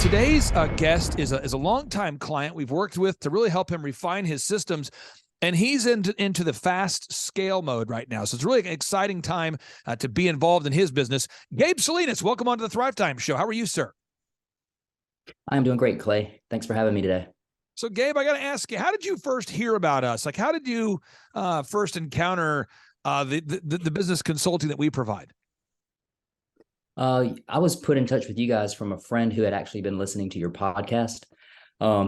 Today's guest is a longtime client we've worked with to really help him refine his systems. And he's into the fast scale mode right now. So it's really an exciting time to be involved in his business. Gabe Salinas, welcome onto the Thrive Time Show. How are you, sir? I'm doing great, Clay. Thanks for having me today. So, Gabe, I got to ask you, how did you first hear about us? Like, how did you first encounter the business consulting that we provide? I was put in touch with you guys from a friend who had actually been listening to your podcast.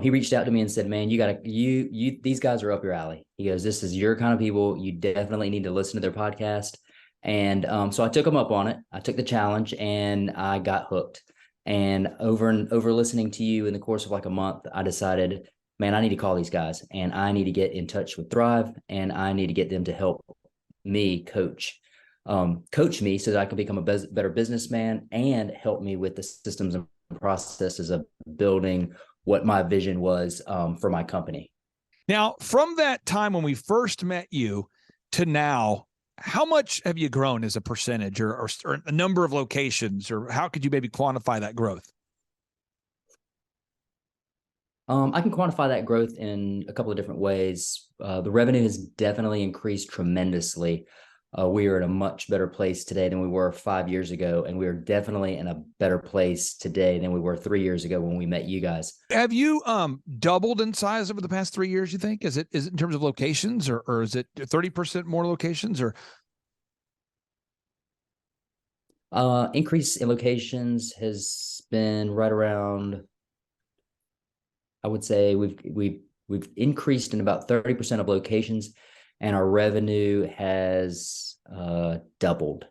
He reached out to me and said, "Man, these guys are up your alley." He goes, "This is your kind of people. You definitely need to listen to their podcast." And so I took them up on it. I took the challenge and I got hooked. And over listening to you in the course of like a month, I decided, man, I need to call these guys and I need to get in touch with Thrive and I need to get them to help me coach me so that I can become a better businessman and help me with the systems and processes of building what my vision was for my company. Now, from that time when we first met you to now, how much have you grown as a percentage or a number of locations, or how could you maybe quantify that growth? I can quantify that growth in a couple of different ways. The revenue has definitely increased tremendously. We are in a much better place today than we were 5 years ago, and we are definitely in a better place today than we were 3 years ago when we met you guys. Have you doubled in size over the past 3 years, you think? Is it in terms of locations, or is it 30% more locations, or? Increase in locations has been right around, I would say we've increased in about 30% of locations, and our revenue has doubled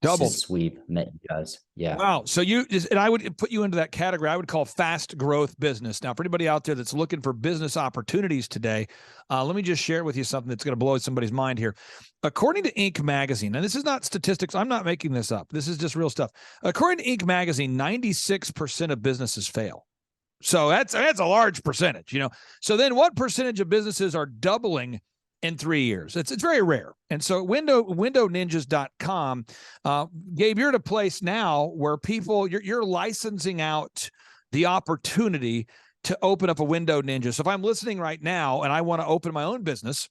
since we've met you guys. Yeah. Wow. So and I would put you into that category I would call fast growth business. Now, for anybody out there that's looking for business opportunities today, let me just share with you something that's going to blow somebody's mind here. According to Inc. magazine, and this is not statistics, I'm not making this up, this is just real stuff. According to Inc. magazine, 96% of businesses fail. So that's a large percentage, So then what percentage of businesses are doubling in 3 years? It's very rare. And so windowninjas.com, Gabe, you're at a place now where you're licensing out the opportunity to open up a Window Ninja. So if I'm listening right now and I want to open my own business,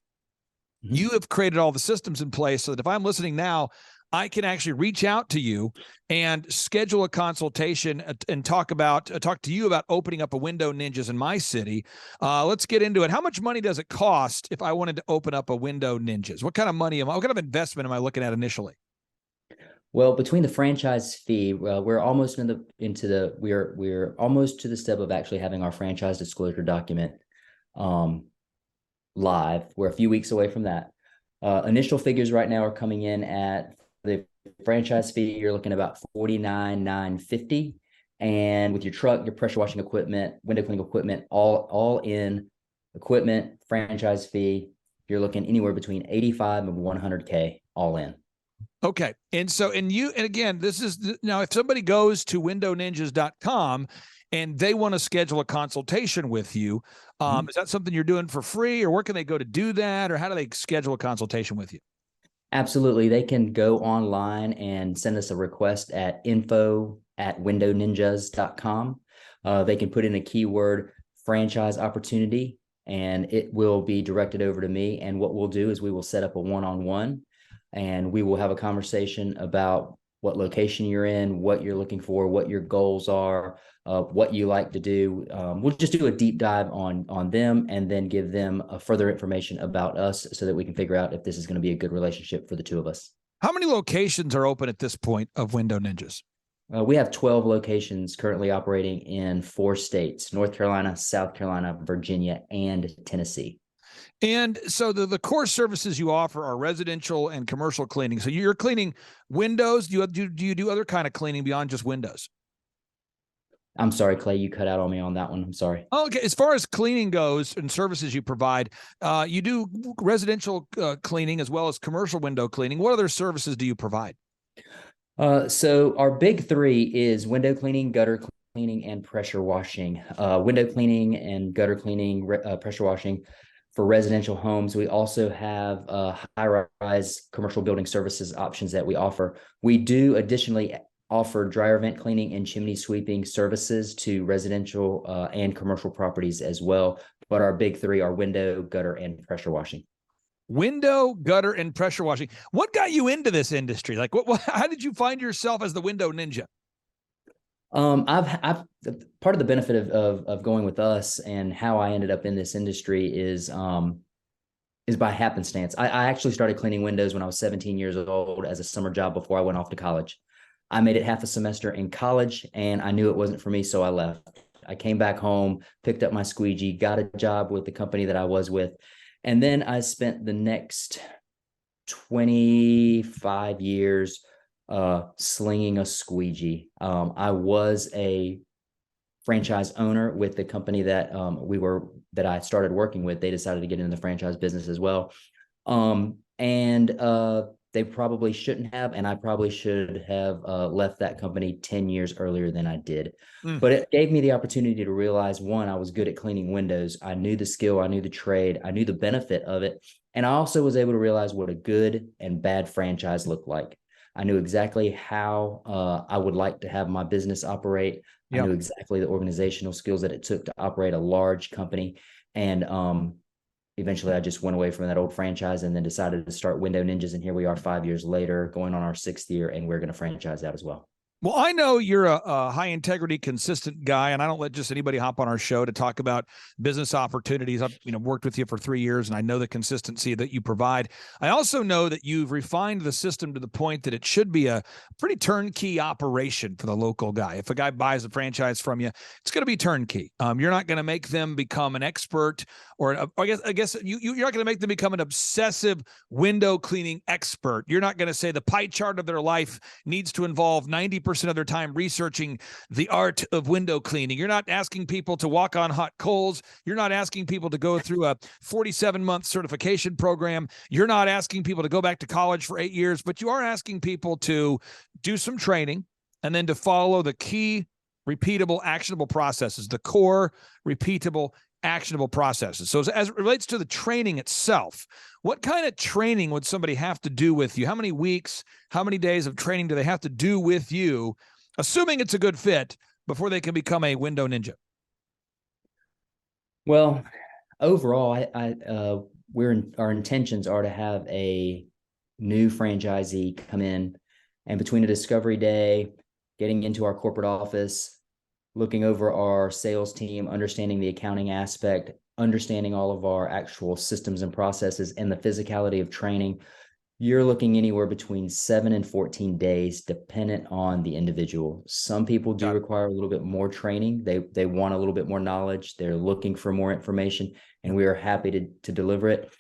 you have created all the systems in place so that if I'm listening now, I can actually reach out to you and schedule a consultation and talk to you about opening up a Window Ninjas in my city. Let's get into it. How much money does it cost if I wanted to open up a Window Ninjas? What kind of money what kind of investment am I looking at initially? Well, between the franchise fee, we're almost we're almost to the step of actually having our franchise disclosure document live. We're a few weeks away from that. Initial figures right now are coming in at the franchise fee. You're looking at about $49,950, and with your truck, your pressure washing equipment, window cleaning equipment, all in equipment, franchise fee, you're looking anywhere between 85 and 100K all in. Okay. And again, this is now, if somebody goes to windowninjas.com and they want to schedule a consultation with you, is that something you're doing for free, or where can they go to do that? Or how do they schedule a consultation with you? Absolutely. They can go online and send us a request at info@windowninjas.com. They can put in a keyword franchise opportunity and it will be directed over to me. And what we'll do is we will set up a one-on-one and we will have a conversation about what location you're in, what you're looking for, what your goals are, what you like to do. We'll just do a deep dive on them and then give them further information about us so that we can figure out if this is going to be a good relationship for the two of us. How many locations are open at this point of Window Ninjas? We have 12 locations currently operating in 4 states: North Carolina, South Carolina, Virginia, and Tennessee. And so the core services you offer are residential and commercial cleaning. So you're cleaning windows. Do you do other kind of cleaning beyond just windows? I'm sorry, Clay, you cut out on me on that one. I'm sorry. Okay. As far as cleaning goes and services you provide, you do residential cleaning as well as commercial window cleaning. What other services do you provide? So our big 3 is window cleaning, gutter cleaning, and pressure washing. Window cleaning and gutter cleaning, pressure washing for residential homes. We also have high-rise commercial building services options that we offer. We do additionally offer dryer vent cleaning and chimney sweeping services to residential and commercial properties as well. But our big three are window, gutter, and pressure washing. Window, gutter, and pressure washing. What got you into this industry? Like, how did you find yourself as the window ninja? I've part of the benefit of going with us and how I ended up in this industry is by happenstance. I actually started cleaning windows when I was 17 years old as a summer job before I went off to college. I made it half a semester in college and I knew it wasn't for me, so I left. I came back home, picked up my squeegee, got a job with the company that I was with, and then I spent the next 25 years slinging a squeegee. I was a franchise owner with the company that that I started working with. They decided to get into the franchise business as well. They probably shouldn't have, and I probably should have left that company 10 years earlier than I did. But it gave me the opportunity to realize, one, I was good at cleaning windows. I knew the skill, I knew the trade, I knew the benefit of it. And I also was able to realize what a good and bad franchise looked like. I knew exactly how I would like to have my business operate. Yep. I knew exactly the organizational skills that it took to operate a large company. And eventually I just went away from that old franchise and then decided to start Window Ninjas. And here we are 5 years later, going on our 6th year, and we're going to franchise that as well. Well, I know you're a high integrity, consistent guy, and I don't let just anybody hop on our show to talk about business opportunities. I've worked with you for 3 years, and I know the consistency that you provide. I also know that you've refined the system to the point that it should be a pretty turnkey operation for the local guy. If a guy buys a franchise from you, it's going to be turnkey. You're not going to make them become an expert, or I guess you're not going to make them become an obsessive window cleaning expert. You're not going to say the pie chart of their life needs to involve 90% of their time researching the art of window cleaning. You're not asking people to walk on hot coals. You're not asking people to go through a 47-month certification program. You're not asking people to go back to college for 8 years, but you are asking people to do some training and then to follow the key, repeatable, actionable processes, the core, repeatable, actionable processes. So as it relates to the training itself, what kind of training would somebody have to do with you? How many weeks, how many days of training do they have to do with you, assuming it's a good fit, before they can become a window ninja? Well, overall, our intentions are to have a new franchisee come in, and between a discovery day, getting into our corporate office, looking over our sales team, understanding the accounting aspect, understanding all of our actual systems and processes, and the physicality of training, you're looking anywhere between 7 and 14 days, dependent on the individual. Some people do require a little bit more training. They want a little bit more knowledge. They're looking for more information, and we are happy to deliver it.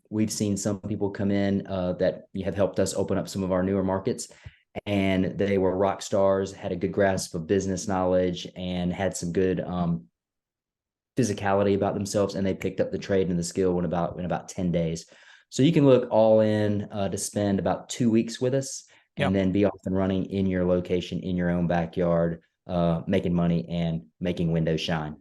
We've seen some people come in that have helped us open up some of our newer markets, and they were rock stars, had a good grasp of business knowledge, and had some good physicality about themselves, and they picked up the trade and the skill in about 10 days. So you can look all in to spend about 2 weeks with us, and then be off and running in your location, in your own backyard, making money and making windows shine.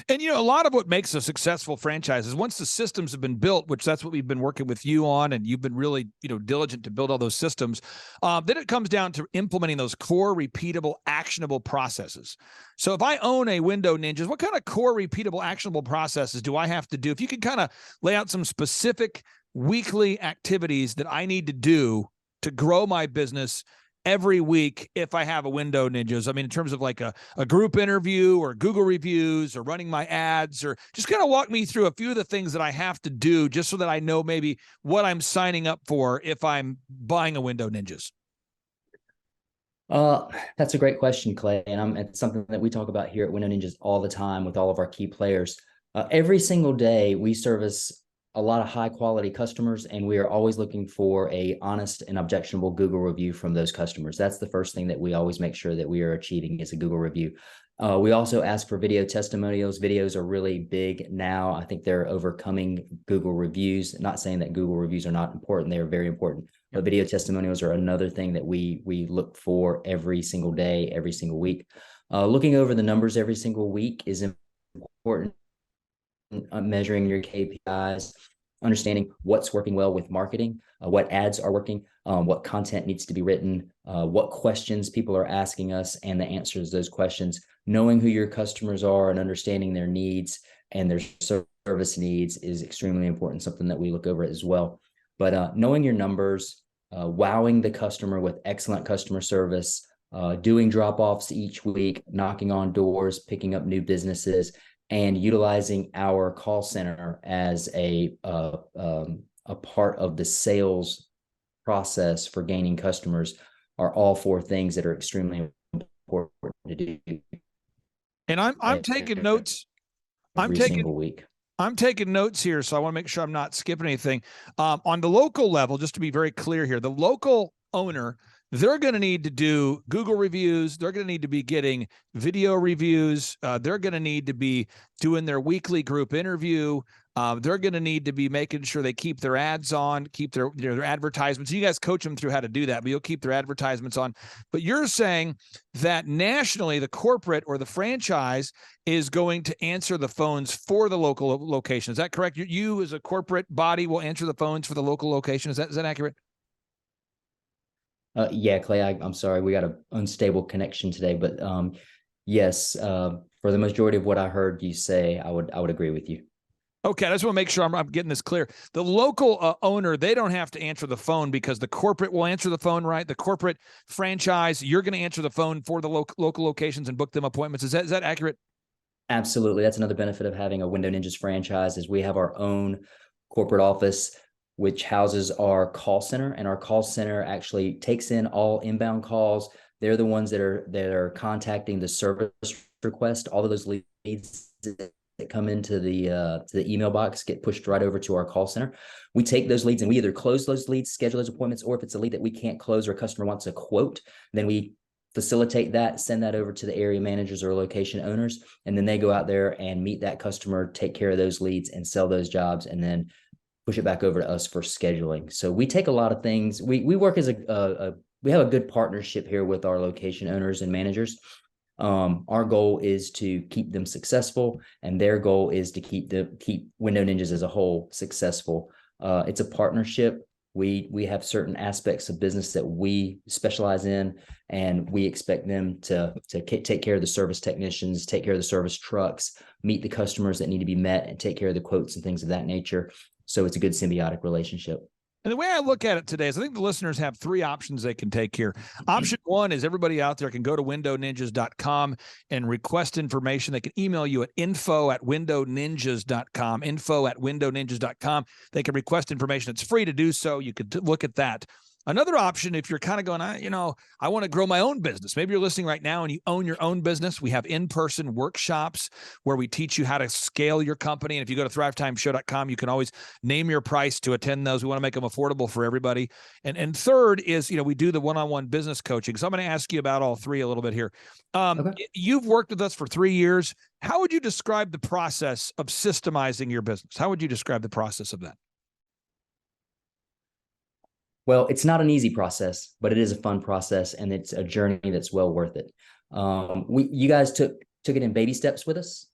And, a lot of what makes a successful franchise is once the systems have been built, which that's what we've been working with you on, and you've been really, diligent to build all those systems, then it comes down to implementing those core, repeatable, actionable processes. So if I own a Window Ninjas, what kind of core, repeatable, actionable processes do I have to do? If you could kind of lay out some specific weekly activities that I need to do to grow my business every week if I have a Window Ninjas. I mean, in terms of like a group interview or Google reviews or running my ads, or just kind of walk me through a few of the things that I have to do just so that I know maybe what I'm signing up for if I'm buying a Window Ninjas. That's a great question, Clay. And it's something that we talk about here at Window Ninjas all the time with all of our key players. Every single day we service a lot of high quality customers, and we are always looking for a honest and objectionable Google review from those customers. That's the first thing that we always make sure that we are achieving is a Google review. We also ask for video testimonials. Videos are really big now. I think they're overcoming Google reviews. Not saying that Google reviews are not important. They are very important. But video testimonials are another thing that we look for every single day, every single week. Looking over the numbers every single week is important. Measuring your KPIs. understanding what's working well with marketing, what ads are working, what content needs to be written, what questions people are asking us, and the answers to those questions. Knowing who your customers are and understanding their needs and their service needs is extremely important, something that we look over as well. But knowing your numbers, wowing the customer with excellent customer service, doing drop-offs each week, knocking on doors, picking up new businesses, and utilizing our call center as a part of the sales process for gaining customers are all four things that are extremely important to do. And I'm taking notes. Every single week. I'm taking notes here, so I want to make sure I'm not skipping anything. On the local level, just to be very clear here, the local owner, they're going to need to do Google reviews. They're going to need to be getting video reviews. They're going to need to be doing their weekly group interview. They're going to need to be making sure they keep their ads on, keep their advertisements. You guys coach them through how to do that, but you'll keep their advertisements on. But you're saying that nationally, the corporate or the franchise is going to answer the phones for the local location. Is that correct? You as a corporate body will answer the phones for the local location. Is that accurate? Yeah, Clay, I'm sorry. We got an unstable connection today, but yes, for the majority of what I heard you say, I would agree with you. Okay, I just want to make sure I'm getting this clear. The local owner, they don't have to answer the phone because the corporate will answer the phone, right? The corporate franchise, you're going to answer the phone for the local locations and book them appointments. Is that accurate? Absolutely. That's another benefit of having a Window Ninjas franchise is we have our own corporate office, which houses our call center, and our call center actually takes in all inbound calls. They're the ones that are contacting the service request. All of those leads that come into the email box get pushed right over to our call center. We take those leads and we either close those leads, schedule those appointments, or if it's a lead that we can't close or a customer wants a quote, then we facilitate that, send that over to the area managers or location owners, and then they go out there and meet that customer, take care of those leads and sell those jobs, and then push it back over to us for scheduling. So we take a lot of things. We work as we have a good partnership here with our location owners and managers. Our goal is to keep them successful, and their goal is to keep Window Ninjas as a whole successful. It's a partnership. We have certain aspects of business that we specialize in, and we expect them to take care of the service technicians, take care of the service trucks, meet the customers that need to be met, and take care of the quotes and things of that nature. So it's a good symbiotic relationship. And the way I look at it today is I think the listeners have three options they can take here. Option one is everybody out there can go to windowninjas.com and request information. They can email you at info@windowninjas.com, info@windowninjas.com. They can request information. It's free to do so. You could look at that. Another option, if you're kind of going, I want to grow my own business. Maybe you're listening right now and you own your own business. We have in-person workshops where we teach you how to scale your company. And if you go to thrivetimeshow.com, you can always name your price to attend those. We want to make them affordable for everybody. And third is, we do the one-on-one business coaching. So I'm going to ask you about all three a little bit here. Okay. You've worked with us for 3 years. How would you describe the process of systemizing your business? How would you describe the process of that? Well, it's not an easy process, but it is a fun process, and it's a journey that's well worth it. You guys took it in baby steps with us.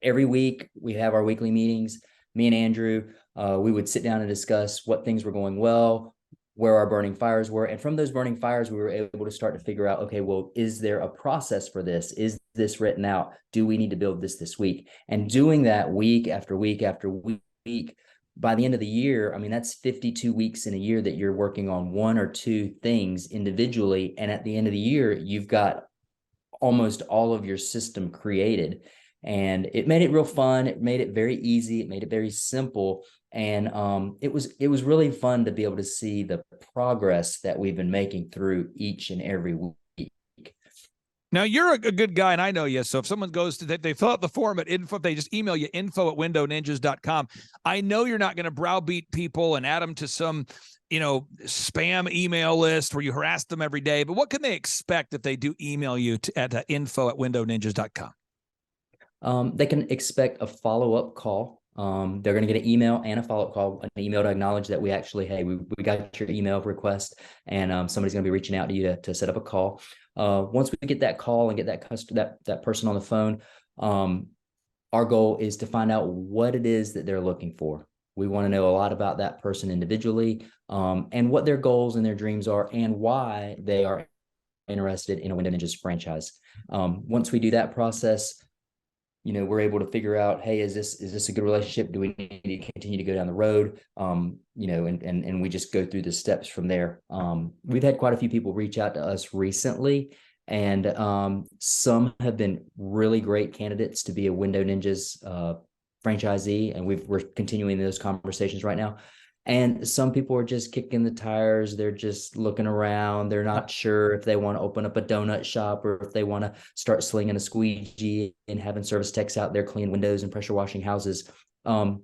Every week we have our weekly meetings. Me and Andrew, we would sit down and discuss what things were going well, where our burning fires were. And from those burning fires, we were able to start to figure out, okay, well, is there a process for this? Is this written out? Do we need to build this week? And doing that week after week after week, by the end of the year, I mean, that's 52 weeks in a year that you're working on one or two things individually. And at the end of the year, you've got almost all of your system created. And it made it real fun. It made it very easy. It made it very simple. And it was really fun to be able to see the progress that we've been making through each and every week. Now, you're a good guy, and I know you. So if someone goes to they fill out the form at info, they just email you info@windowninjas.com. I know you're not going to browbeat people and add them to some, spam email list where you harass them every day. But what can they expect if they do email you at info@windowninjas.com? They can expect a follow-up call. They're going to get an email and a follow-up call, an email to acknowledge that we got your email request, and somebody's going to be reaching out to you to set up a call. Once we get that call and get that person on the phone, our goal is to find out what it is that they're looking for. We want to know a lot about that person individually, and what their goals and their dreams are, and why they are interested in a Window Ninjas franchise. Once we do that process, we're able to figure out, hey, is this a good relationship? Do we need to continue to go down the road? And we just go through the steps from there. We've had quite a few people reach out to us recently, and some have been really great candidates to be a Window Ninjas franchisee, and we're continuing those conversations right now. And some people are just kicking the tires. They're just looking around. They're not sure if they want to open up a donut shop or if they want to start slinging a squeegee and having service techs out there clean windows and pressure washing houses.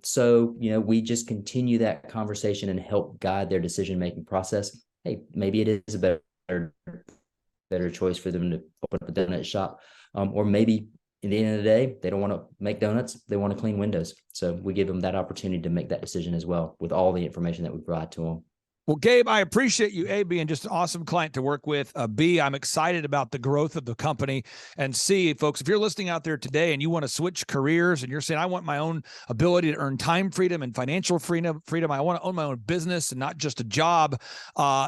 So we just continue that conversation and help guide their decision-making process. Hey, maybe it is a better choice for them to open up a donut shop, or maybe at the end of the day, they don't want to make donuts. They want to clean windows. So we give them that opportunity to make that decision as well with all the information that we provide to them. Well, Gabe, I appreciate you, A, being just an awesome client to work with. B, I'm excited about the growth of the company. And C, folks, if you're listening out there today and you want to switch careers and you're saying, I want my own ability to earn time freedom and financial freedom, I want to own my own business and not just a job,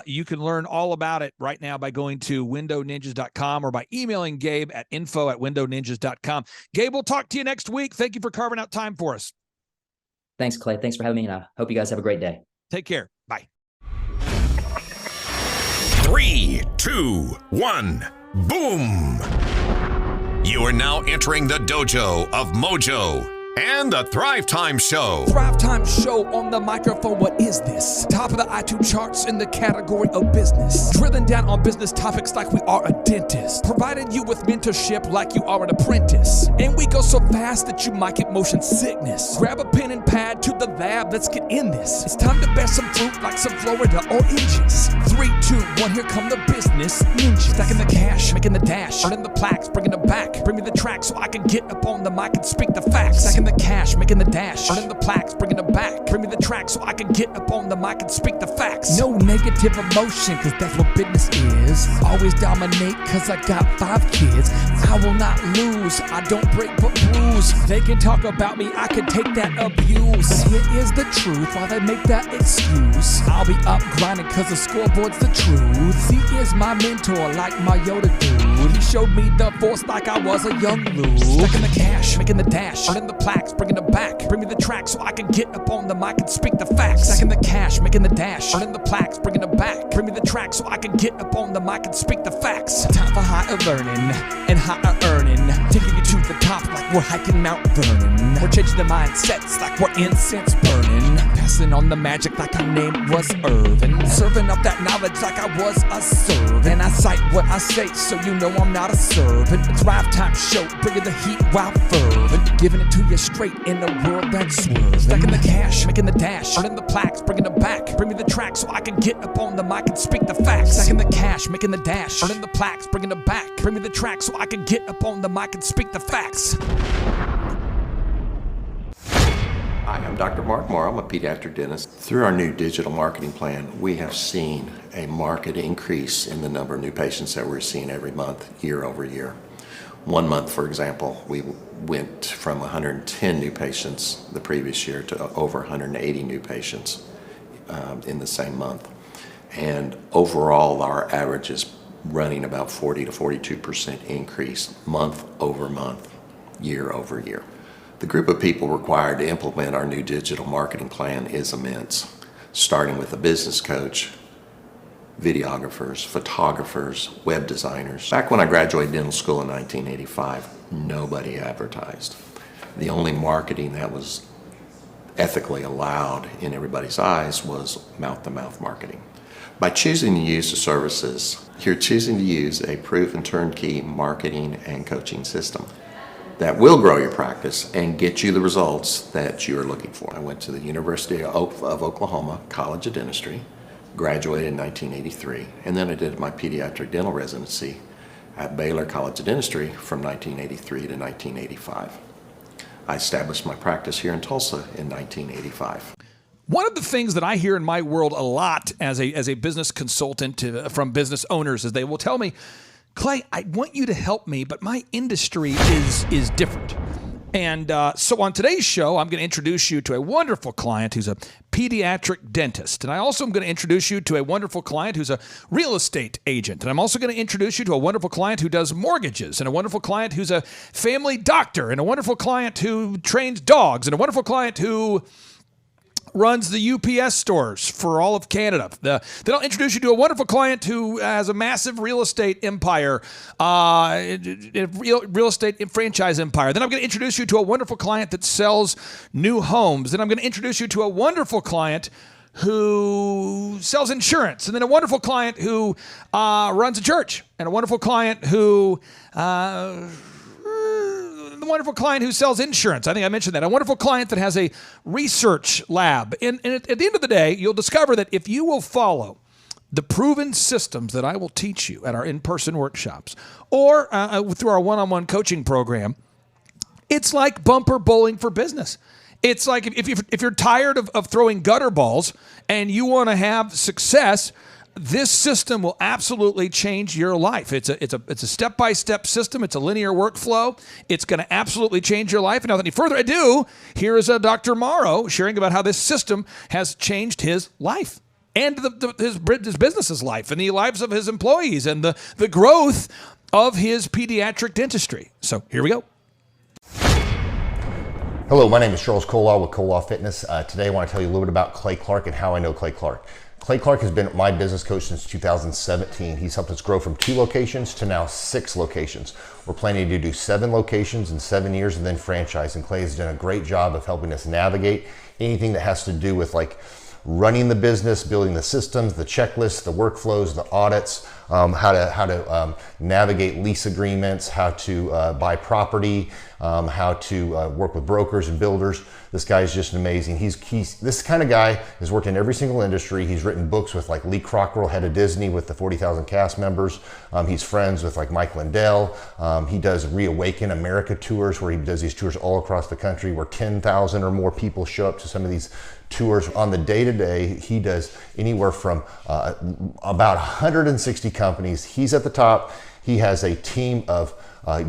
you can learn all about it right now by going to windowninjas.com or by emailing Gabe at info@windowninjas.com. Gabe, we'll talk to you next week. Thank you for carving out time for us. Thanks, Clay. Thanks for having me. And I hope you guys have a great day. Take care. Bye. 3, 2, 1, boom! You are now entering the dojo of Mojo and the Thrive Time Show. Thrive Time Show on the microphone. What is this? Top of the iTunes charts in the category of business. Drilling down on business topics like we are a dentist. Providing you with mentorship like you are an apprentice. And we go so fast that you might get motion sickness. Grab a pen and pad to the lab. Let's get in this. It's time to bear some fruit like some Florida oranges. 3, 2, 1, here come the business ninjas. Stacking the cash, making the dash, earning the plaques, bringing it back. Bring me the track so I can get up on the mic and speak the facts. Stacking the cash, making the dash, earning the plaques, bringing it back. Bring me the track so I can get up on the mic and speak the facts. No negative emotion, cause that's what business is. Always dominate, cause I got 5 kids. I will not lose, I don't break but bruise. They can talk about me, I can take that abuse. But here is the truth, while they make that excuse. I'll be up grinding cause the scoreboard's the truth. He is my mentor like my Yoda dude. He showed me the force like I was a young Luke. Stacking the cash, making the dash, earning the plaques, bringing it back. Bring me the track so I can get up on the mic and speak the facts. Stacking the cash, making the dash, earning the plaques, bringing it back. Bring me the track so I can get up on the mic and speak the facts. Time for higher learning and higher earning. Taking you to the top like we're hiking Mount Vernon. We're changing the mindsets like we're incense burning. Passing on the magic like our name was Irvin. Serving up that knowledge like I was a servant. And I cite what I say so you know I'm not a servant. The Thrive Time Show, bringing the heat while fervent. Giving it to you straight in a world that's swerving. Stacking the cash, making the dash, earning the plaques, bringing it back. Bring me the track so I can get up on the mic and speak the facts. Stacking the cash, making the dash, earning the plaques, bringing it back. Bring me the track so I can get up on the mic and speak the facts. Hi, I'm Dr. Mark Moore. I'm a pediatric dentist. Through our new digital marketing plan, we have seen a marked increase in the number of new patients that we're seeing every month, year over year. One month, for example, we went from 110 new patients the previous year to over 180 new patients in the same month. And overall, our average is running about 40 to 42% increase month over month, year over year. The group of people required to implement our new digital marketing plan is immense, starting with a business coach, videographers, photographers, web designers. Back when I graduated dental school in 1985, nobody advertised. The only marketing that was ethically allowed in everybody's eyes was mouth-to-mouth marketing. By choosing to use the services, you're choosing to use a proven turnkey marketing and coaching system that will grow your practice and get you the results that you're looking for. I went to the University of Oklahoma College of Dentistry, graduated in 1983, and then I did my pediatric dental residency at Baylor College of Dentistry from 1983 to 1985. I established my practice here in Tulsa in 1985. One of the things that I hear in my world a lot as a business consultant from business owners is they will tell me, Clay, I want you to help me, but my industry is different. And so on today's show, I'm going to introduce you to a wonderful client who's a pediatric dentist. And I also am going to introduce you to a wonderful client who's a real estate agent. And I'm also going to introduce you to a wonderful client who does mortgages, and a wonderful client who's a family doctor, and a wonderful client who trains dogs, and a wonderful client who runs the UPS stores for all of Canada. Then I'll introduce you to a wonderful client who has a massive real estate empire, real estate franchise empire. Then I'm going to introduce you to a wonderful client that sells new homes. Then I'm going to introduce you to a wonderful client who sells insurance, and then a wonderful client who runs a church, and a wonderful client who the wonderful client who sells insurance. I think I mentioned that. A wonderful client that has a research lab. And at the end of the day, you'll discover that if you will follow the proven systems that I will teach you at our in-person workshops or through our one-on-one coaching program, it's like bumper bowling for business. It's like if you're tired of throwing gutter balls and you want to have success, this system will absolutely change your life. It's a step-by-step system. It's a linear workflow. It's going to absolutely change your life. And without any further ado, here is Dr. Morrow sharing about how this system has changed his life and his business's life and the lives of his employees and the growth of his pediatric dentistry. So here we go. Hello, my name is Charles Kolaw with Kolaw Fitness. Today I want to tell you a little bit about Clay Clark and how I know Clay Clark. Clay Clark has been my business coach since 2017. He's helped us grow from 2 locations to now 6 locations. We're planning to do 7 locations in 7 years and then franchise. And Clay has done a great job of helping us navigate anything that has to do with like running the business, building the systems, the checklists, the workflows, the audits, how to navigate lease agreements, how to buy property, how to work with brokers and builders. This guy is just amazing. He's this kind of guy has worked in every single industry. He's written books with like Lee Cockrell, head of Disney, with the 40,000 cast members. He's friends with like Mike Lindell. He does Reawaken America tours where he does these tours all across the country where 10,000 or more people show up to some of these tours. On the day-to-day, he does anywhere from about 160 companies. He's at the top. He has a team of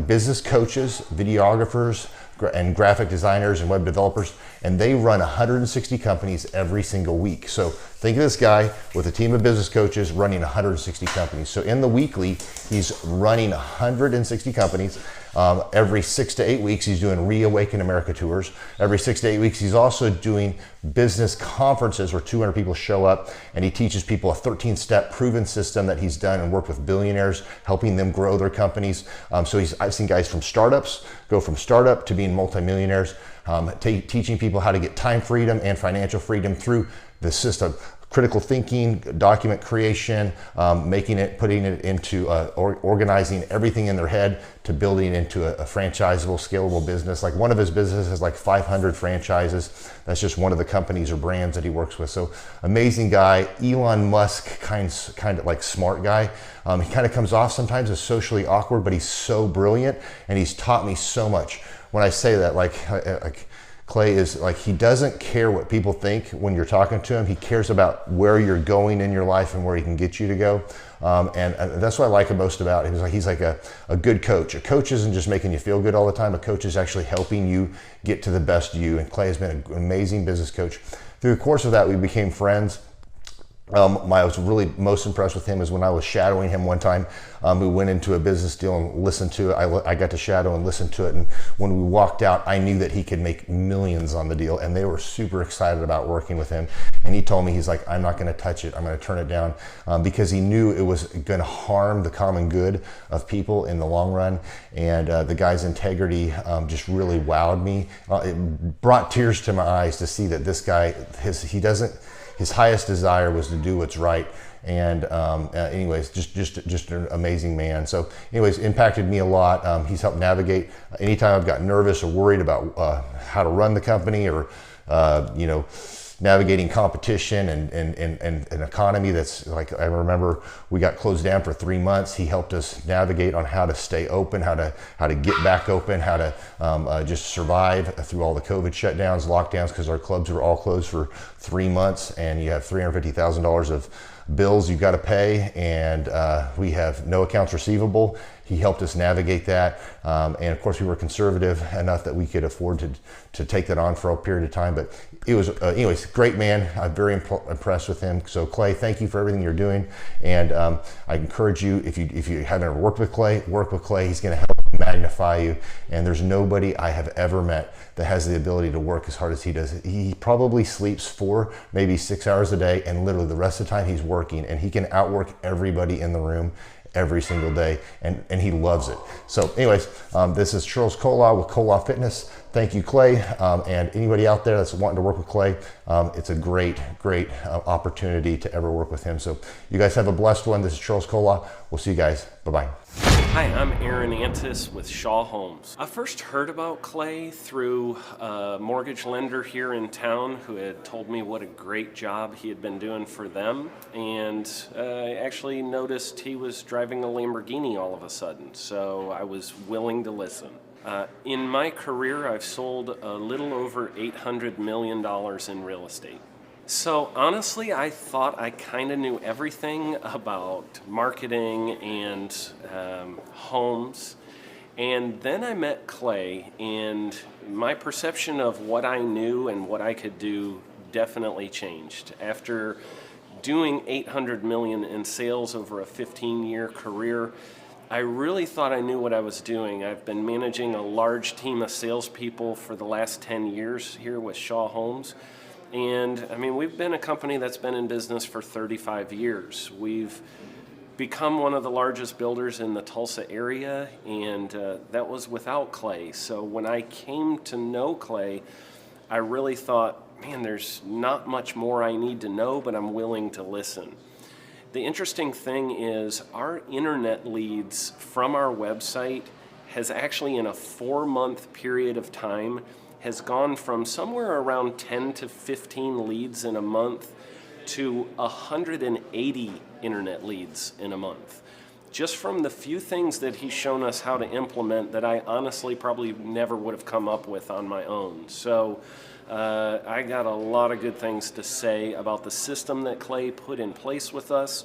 business coaches, videographers, and graphic designers and web developers, and they run 160 companies every single week. So think of this guy with a team of business coaches running 160 companies. So in the weekly, he's running 160 companies. Every 6 to 8 weeks, he's doing Reawaken America tours. Every 6 to 8 weeks, he's also doing business conferences where 200 people show up, and he teaches people a 13-step proven system that he's done and worked with billionaires, helping them grow their companies. So I've seen guys from startups go from startup to being multimillionaires, teaching people how to get time freedom and financial freedom through the system. Critical thinking, document creation, putting it into organizing everything in their head to building into a franchisable, scalable business. Like one of his businesses has like 500 franchises. That's just one of the companies or brands that he works with. So amazing guy, Elon Musk kind of like smart guy. He kind of comes off sometimes as socially awkward, but he's so brilliant and he's taught me so much. When I say that, like Clay is like, he doesn't care what people think when you're talking to him. He cares about where you're going in your life and where he can get you to go. And that's what I like most about him. He's like a good coach. A coach isn't just making you feel good all the time. A coach is actually helping you get to the best you. And Clay has been an amazing business coach. Through the course of that, we became friends. I was really most impressed with him is when I was shadowing him one time. We went into a business deal and listened to it. I got to shadow and listen to it. And when we walked out, I knew that he could make millions on the deal. And they were super excited about working with him. And he told me, he's like, I'm not going to touch it. I'm going to turn it down because he knew it was going to harm the common good of people in the long run. And the guy's integrity just really wowed me. It brought tears to my eyes to see that this guy, his highest desire was to do what's right. And anyways, just an amazing man. So anyways, impacted me a lot. He's helped navigate anytime I've got nervous or worried about how to run the company or, navigating competition and an economy that's like, I remember we got closed down for 3 months. He helped us navigate on how to stay open, how to get back open, how to just survive through all the COVID shutdowns, lockdowns, because our clubs were all closed for 3 months and you have $350,000 of bills you've got to pay, and we have no accounts receivable, He helped us navigate that. And of course, we were conservative enough that we could afford to take that on for a period of time. But it was, anyways, great man. I'm very impressed with him. So Clay, thank you for everything you're doing. And I encourage you, if you haven't ever worked with Clay, work with Clay. He's going to help magnify you. And there's nobody I have ever met that has the ability to work as hard as he does. He probably sleeps 4, maybe 6 hours a day, and literally the rest of the time he's working, and he can outwork everybody in the room every single day, and he loves it. So anyways, this is Charles Kola with Kola Fitness. Thank you, Clay. And anybody out there that's wanting to work with Clay, it's a great opportunity to ever work with him. So you guys have a blessed one. This is Charles Kola. We'll see you guys. Bye-bye. Hi, I'm Aaron Antis with Shaw Homes. I first heard about Clay through a mortgage lender here in town who had told me what a great job he had been doing for them, and I actually noticed he was driving a Lamborghini all of a sudden, so I was willing to listen. In my career, I've sold a little over $800 million in real estate. So honestly, I thought I kind of knew everything about marketing and homes. And then I met Clay, and my perception of what I knew and what I could do definitely changed. After doing $800 million in sales over a 15-year career, I really thought I knew what I was doing. I've been managing a large team of salespeople for the last 10 years here with Shaw Homes. And I mean, we've been a company that's been in business for 35 years. We've become one of the largest builders in the Tulsa area, and that was without Clay. So when I came to know Clay, I really thought, man, there's not much more I need to know, but I'm willing to listen. The interesting thing is our internet leads from our website has actually, in a 4-month period of time, has gone from somewhere around 10 to 15 leads in a month to 180 internet leads in a month. Just from the few things that he's shown us how to implement that I honestly probably never would have come up with on my own. So I got a lot of good things to say about the system that Clay put in place with us.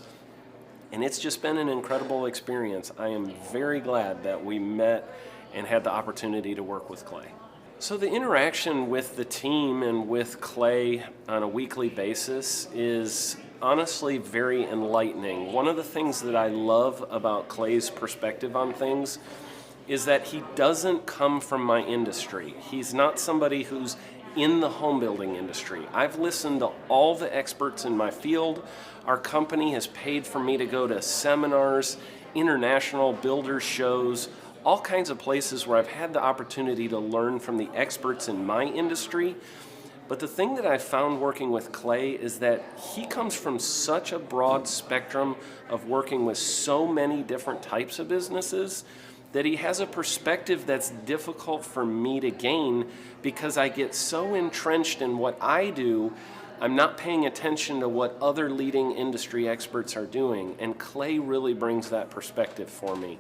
And it's just been an incredible experience. I am very glad that we met and had the opportunity to work with Clay. So the interaction with the team and with Clay on a weekly basis is honestly very enlightening. One of the things that I love about Clay's perspective on things is that he doesn't come from my industry. He's not somebody who's in the home building industry. I've listened to all the experts in my field. Our company has paid for me to go to seminars, international builder shows, all kinds of places where I've had the opportunity to learn from the experts in my industry. But the thing that I've found working with Clay is that he comes from such a broad spectrum of working with so many different types of businesses that he has a perspective that's difficult for me to gain because I get so entrenched in what I do, I'm not paying attention to what other leading industry experts are doing. And Clay really brings that perspective for me.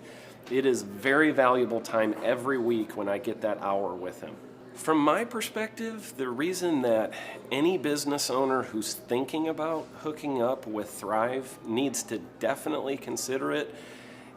It is very valuable time every week when I get that hour with him. From my perspective, the reason that any business owner who's thinking about hooking up with Thrive needs to definitely consider it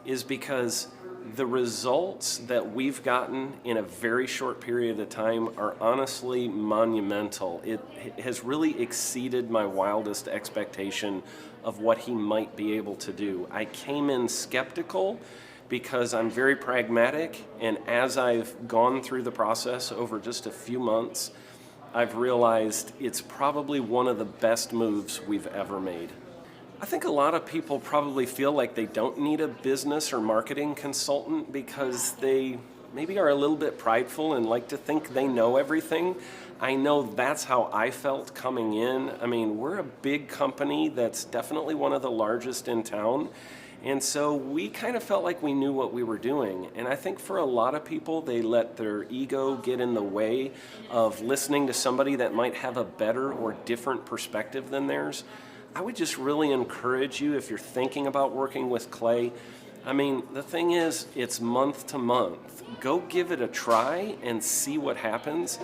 is because the results that we've gotten in a very short period of time are honestly monumental. It has really exceeded my wildest expectation of what he might be able to do. I came in skeptical because I'm very pragmatic, and as I've gone through the process over just a few months, I've realized it's probably one of the best moves we've ever made. I think a lot of people probably feel like they don't need a business or marketing consultant because they maybe are a little bit prideful and like to think they know everything. I know that's how I felt coming in. I mean, we're a big company that's definitely one of the largest in town. And so we kind of felt like we knew what we were doing. And I think for a lot of people, they let their ego get in the way of listening to somebody that might have a better or different perspective than theirs. I would just really encourage you, if you're thinking about working with Clay, I mean, the thing is, it's month to month. Go give it a try and see what happens.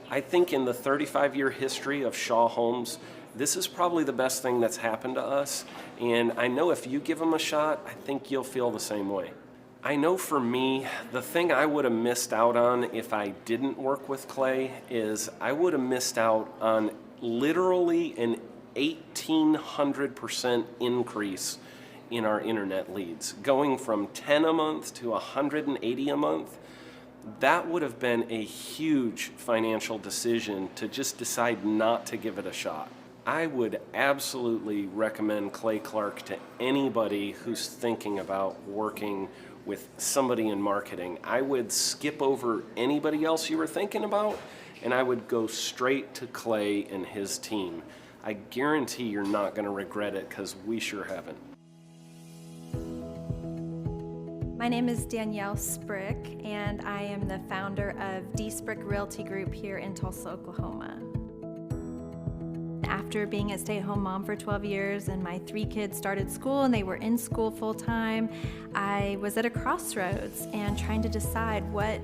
I think in the 35-year history of Shaw Homes, this is probably the best thing that's happened to us. And I know if you give them a shot, I think you'll feel the same way. I know for me, the thing I would have missed out on if I didn't work with Clay is I would have missed out on literally an 1,800% increase in our internet leads. Going from 10 a month to 180 a month, that would have been a huge financial decision to just decide not to give it a shot. I would absolutely recommend Clay Clark to anybody who's thinking about working with somebody in marketing. I would skip over anybody else you were thinking about, and I would go straight to Clay and his team. I guarantee you're not going to regret it, because we sure haven't. My name is Danielle Sprick, and I am the founder of D Sprick Realty Group here in Tulsa, Oklahoma. After being a stay-at-home mom for 12 years and my 3 kids started school and they were in school full-time, I was at a crossroads and trying to decide what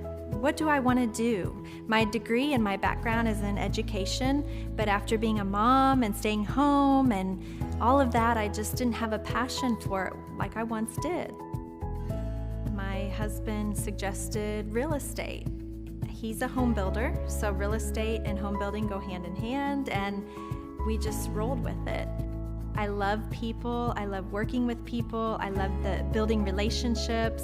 do I want to do? My degree and my background is in education, but after being a mom and staying home and all of that, I just didn't have a passion for it like I once did. My husband suggested real estate. He's a home builder, so real estate and home building go hand in hand, and we just rolled with it. I love people, I love working with people, I love the building relationships,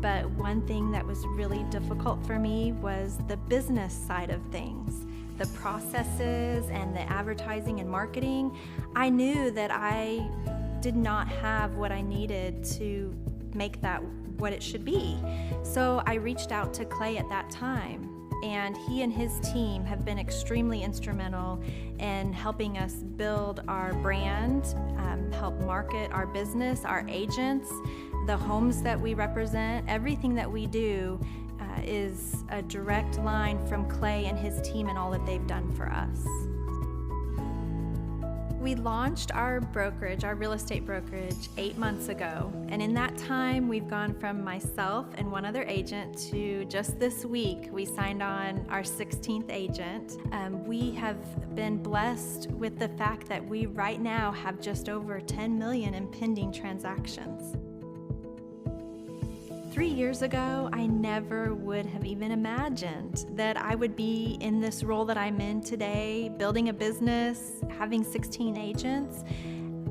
but one thing that was really difficult for me was the business side of things. The processes and the advertising and marketing. I knew that I did not have what I needed to make that what it should be. So I reached out to Clay at that time, and he and his team have been extremely instrumental in helping us build our brand, help market our business, our agents, the homes that we represent. Everything that we do is a direct line from Clay and his team and all that they've done for us. We launched our brokerage, our real estate brokerage, 8 months ago. And in that time, we've gone from myself and one other agent to just this week, we signed on our 16th agent. We have been blessed with the fact that we right now have just over 10 million in pending transactions. 3 years ago, I never would have even imagined that I would be in this role that I'm in today, building a business, having 16 agents.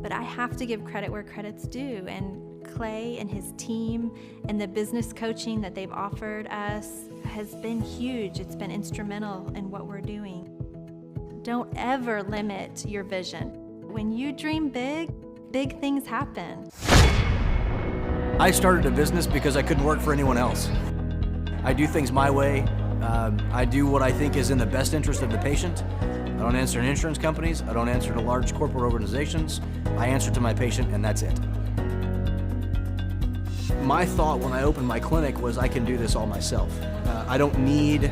But I have to give credit where credit's due. And Clay and his team and the business coaching that they've offered us has been huge. It's been instrumental in what we're doing. Don't ever limit your vision. When you dream big, big things happen. I started a business because I couldn't work for anyone else. I do things my way. I do what I think is in the best interest of the patient. I don't answer to insurance companies. I don't answer to large corporate organizations. I answer to my patient, and that's it. My thought when I opened my clinic was I can do this all myself. I don't need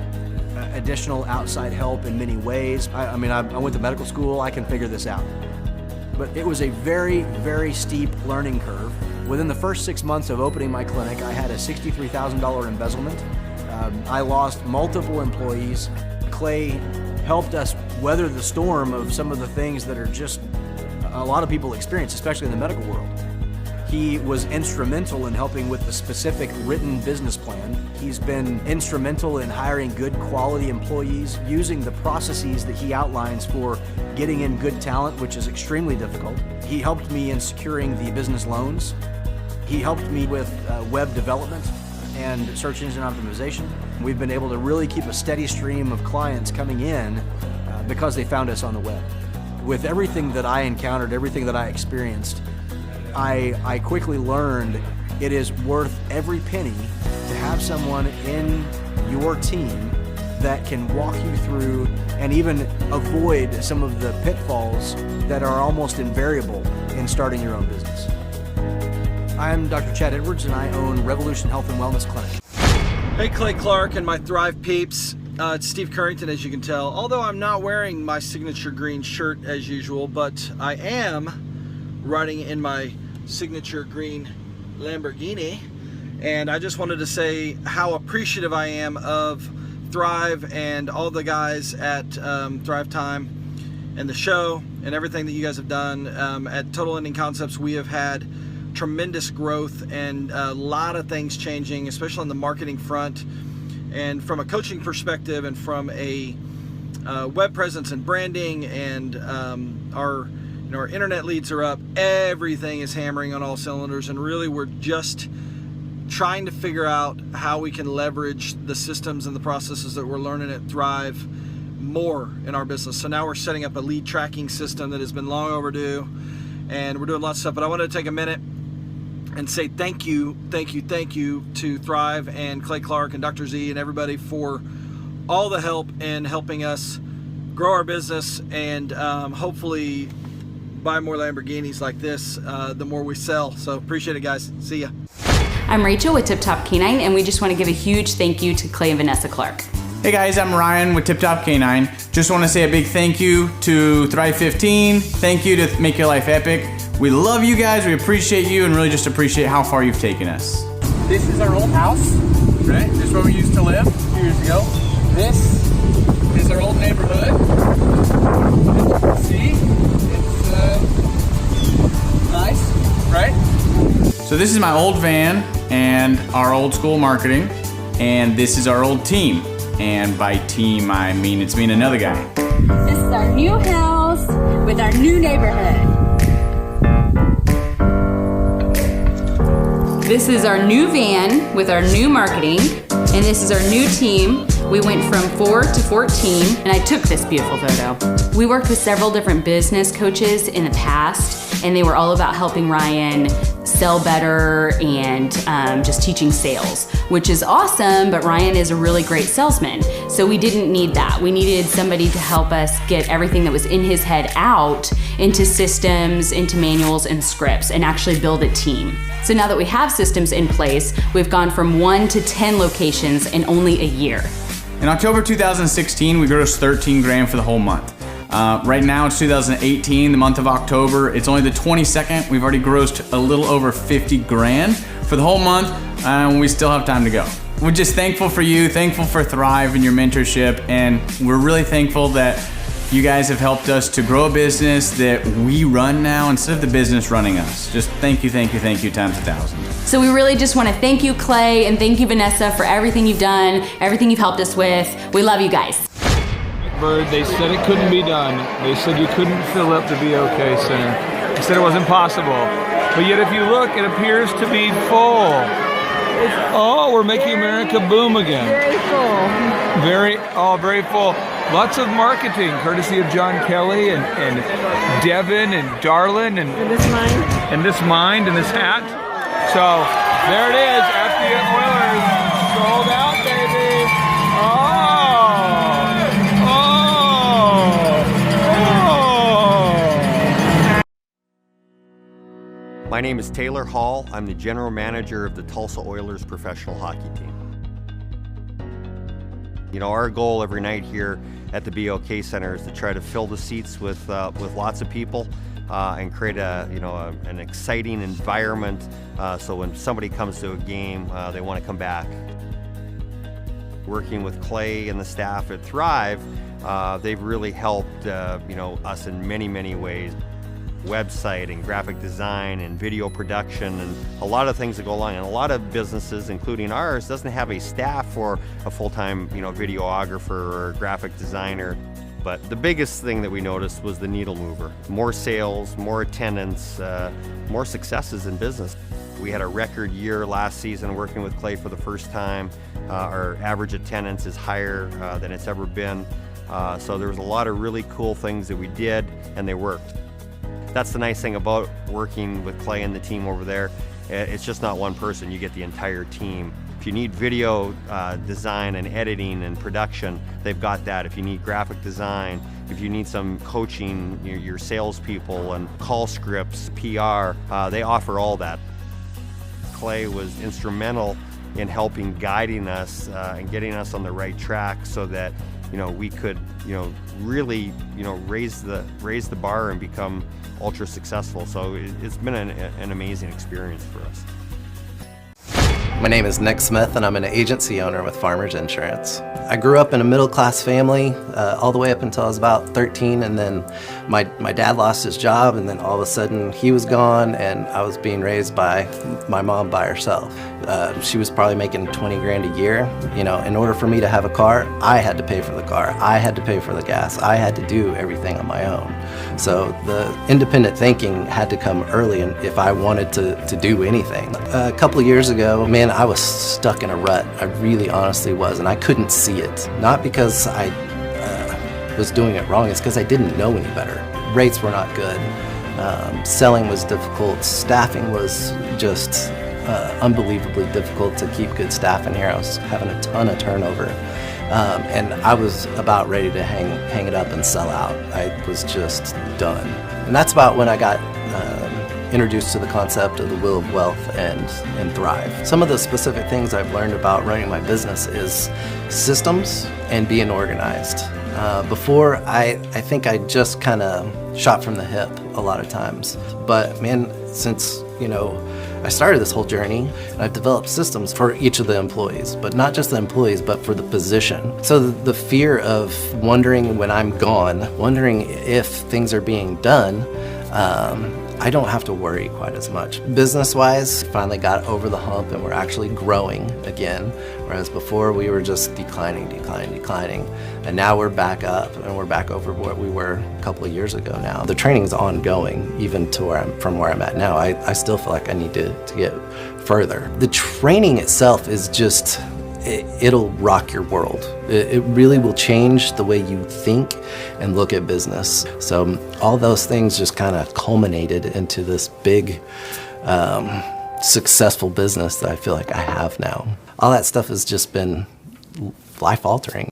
additional outside help in many ways. I went to medical school. I can figure this out. But it was a very, very steep learning curve. Within the first 6 months of opening my clinic, I had a $63,000 embezzlement. I lost multiple employees. Clay helped us weather the storm of some of the things that are just a lot of people experience, especially in the medical world. He was instrumental in helping with the specific written business plan. He's been instrumental in hiring good quality employees, using the processes that he outlines for getting in good talent, which is extremely difficult. He helped me in securing the business loans. He helped me with web development and search engine optimization. We've been able to really keep a steady stream of clients coming in because they found us on the web. With everything that I encountered, everything that I experienced, I quickly learned it is worth every penny to have someone in your team that can walk you through and even avoid some of the pitfalls that are almost invariable in starting your own business. I'm Dr. Chad Edwards, and I own Revolution Health and Wellness Clinic. Hey, Clay Clark and my Thrive peeps. It's Steve Currington, as you can tell. Although I'm not wearing my signature green shirt as usual, but I am riding in my signature green Lamborghini. And I just wanted to say how appreciative I am of Thrive and all the guys at Thrive Time and the show and everything that you guys have done. At Total Ending Concepts, we have had tremendous growth and a lot of things changing, especially on the marketing front, and from a coaching perspective, and from a web presence and branding, and our internet leads are up. Everything is hammering on all cylinders, and really we're just trying to figure out how we can leverage the systems and the processes that we're learning at Thrive more in our business. So now we're setting up a lead tracking system that has been long overdue, and we're doing lots of stuff. But I wanted to take a minute and say thank you to Thrive and Clay Clark and Dr. Z and everybody for all the help in helping us grow our business, and hopefully buy more Lamborghinis like this the more we sell. So appreciate it, guys. See ya. I'm Rachel with Tip Top Canine, and we just want to give a huge thank you to Clay and Vanessa Clark. Hey guys, I'm Ryan with Tip Top Canine. Just want to say a big thank you to Thrive 15. Thank you to Make Your Life Epic. We love you guys, we appreciate you, and really just appreciate how far you've taken us. This is our old house, right? This is where we used to live a few years ago. This is our old neighborhood. See, it's nice, right? So this is my old van and our old school marketing, and this is our old team. And by team, I mean it's me and another guy. This is our new house with our new neighborhood. This is our new van with our new marketing, and this is our new team. We went from 4 to 14, and I took this beautiful photo. We worked with several different business coaches in the past, and they were all about helping Ryan sell better and just teaching sales, which is awesome, but Ryan is a really great salesman. So we didn't need that. We needed somebody to help us get everything that was in his head out into systems, into manuals and scripts, and actually build a team. So now that we have systems in place, we've gone from 1 to 10 locations in only a year. In October 2016, we grossed 13 grand for the whole month. Right now it's 2018, the month of October. It's only the 22nd. We've already grossed a little over 50 grand for the whole month, and we still have time to go. We're just thankful for you, thankful for Thrive and your mentorship, and we're really thankful that you guys have helped us to grow a business that we run now instead of the business running us. Just thank you times 1,000. So we really just want to thank you, Clay, and thank you, Vanessa, for everything you've done, everything you've helped us with. We love you guys. Bird, they said it couldn't be done. They said you couldn't fill up the BOK Center. They said it was impossible. But yet if you look, it appears to be full. Oh, we're making America boom again. Very full. Very full. Lots of marketing, courtesy of John Kelly and Devin and Darlin and this mind and this hat. So there it is, FD Oilers, sold out, baby. My name is Taylor Hall. I'm the general manager of the Tulsa Oilers professional hockey team. You know, our goal every night here at the BOK Center is to try to fill the seats with lots of people and create an exciting environment so when somebody comes to a game, they want to come back. Working with Clay and the staff at Thrive, they've really helped us in many ways. Website and graphic design and video production and a lot of things that go along. And a lot of businesses, including ours, doesn't have a staff for a full-time videographer or graphic designer. But the biggest thing that we noticed was the needle mover. More sales, more attendance, more successes in business. We had a record year last season working with Clay for the first time. Our average attendance is higher than it's ever been. So there was a lot of really cool things that we did, and they worked. That's the nice thing about working with Clay and the team over there. It's just not one person, you get the entire team. If you need video design and editing and production, they've got that. If you need graphic design, if you need some coaching, your salespeople and call scripts, PR, they offer all that. Clay was instrumental in helping guiding us and getting us on the right track so that we could really raise the bar and become ultra successful. So it's been an amazing experience for us. My name is Nick Smith and I'm an agency owner with Farmers Insurance. I grew up in a middle-class family. all the way up until I was about 13, and then my dad lost his job, and then all of a sudden he was gone, and I was being raised by my mom by herself. She was probably making 20 grand a year. You know, in order for me to have a car, I had to pay for the car. I had to pay for the gas. I had to do everything on my own. So the independent thinking had to come early, and if I wanted to do anything. A couple of years ago, man, I was stuck in a rut. I really honestly was, and I couldn't see it. Not because I was doing it wrong, it's because I didn't know any better. Rates were not good. Selling was difficult. Staffing was just unbelievably difficult to keep good staff in here. I was having a ton of turnover. And I was about ready to hang it up and sell out. I was just done. And that's about when I got introduced to the concept of the Wheel of Wealth and Thrive. Some of the specific things I've learned about running my business is systems and being organized. Before, I think I just kind of shot from the hip a lot of times. But man, since, you know, I started this whole journey, and I've developed systems for each of the employees, but not just the employees, but for the position. So the fear of wondering when I'm gone, wondering if things are being done, I don't have to worry quite as much. Business-wise, finally got over the hump, and we're actually growing again, whereas before we were just declining, and now we're back up, and we're back over what we were a couple of years ago now. The training's ongoing, even to from where I'm at now. I still feel like I need to get further. The training itself is just, it'll rock your world. It really will change the way you think and look at business. So all those things just kind of culminated into this big, successful business that I feel like I have now. All that stuff has just been life-altering.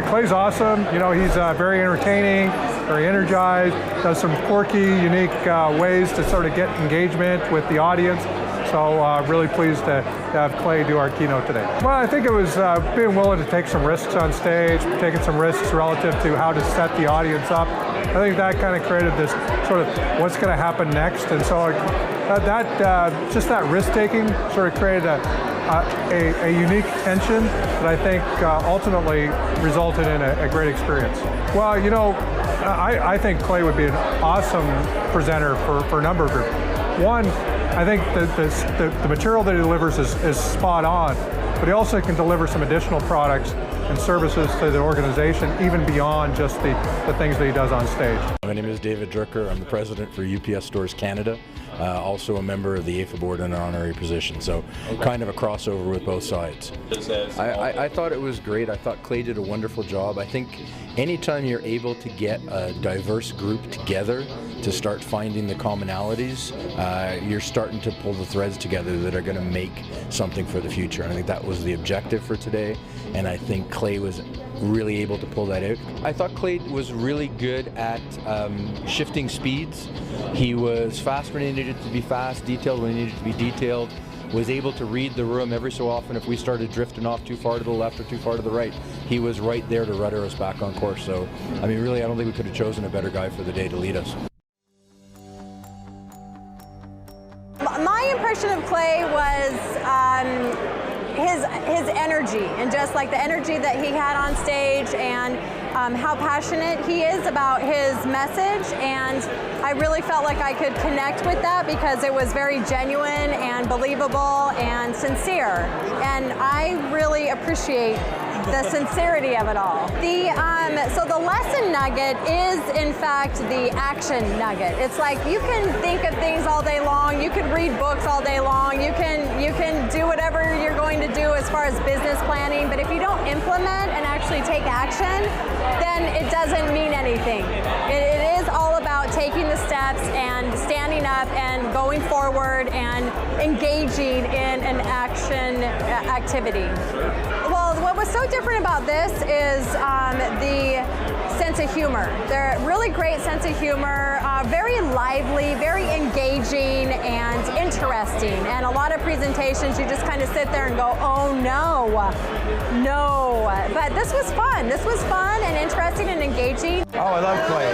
Clay's awesome. You know, he's very entertaining, very energized, does some quirky, unique ways to sort of get engagement with the audience. So really pleased to have Clay do our keynote today. Well, I think it was being willing to take some risks on stage, taking some risks relative to how to set the audience up. I think that kind of created this sort of what's going to happen next. And so just that risk-taking sort of created a unique tension that I think ultimately resulted in a great experience. Well, you know, I think Clay would be an awesome presenter for a number of groups. One, I think the material that he delivers is spot on, but he also can deliver some additional products and services to the organization, even beyond just the things that he does on stage. My name is David Drucker. I'm the president for UPS Stores Canada, also a member of the AFA board in an honorary position, so kind of a crossover with both sides. I thought it was great. I thought Clay did a wonderful job. I think anytime you're able to get a diverse group together to start finding the commonalities, you're starting to pull the threads together that are going to make something for the future. And I think that was the objective for today, and I think Clay was really able to pull that out. I thought Clay was really good at shifting speeds. He was fast when he needed to be fast, detailed when he needed to be detailed, was able to read the room every so often if we started drifting off too far to the left or too far to the right. He was right there to rudder us back on course. So, I mean, really, I don't think we could have chosen a better guy for the day to lead us. My impression of Clay was his energy, and just like the energy that he had on stage, and how passionate he is about his message. And I really felt like I could connect with that because it was very genuine and believable and sincere. And I really appreciate the sincerity of it all. So the lesson nugget is, in fact, the action nugget. It's like you can think of things all day long, you can read books all day long, you can do whatever you're going to do as far as business planning, but if you don't implement and actually take action, then it doesn't mean anything. It is all about taking the steps and standing up and going forward and engaging in an action activity. Well, what was so different about this is the sense of humor. They're really great sense of humor, very lively, very engaging and interesting. And a lot of presentations, you just kind of sit there and go, oh no. But this was fun. This was fun and interesting and engaging. Oh, I love Clay.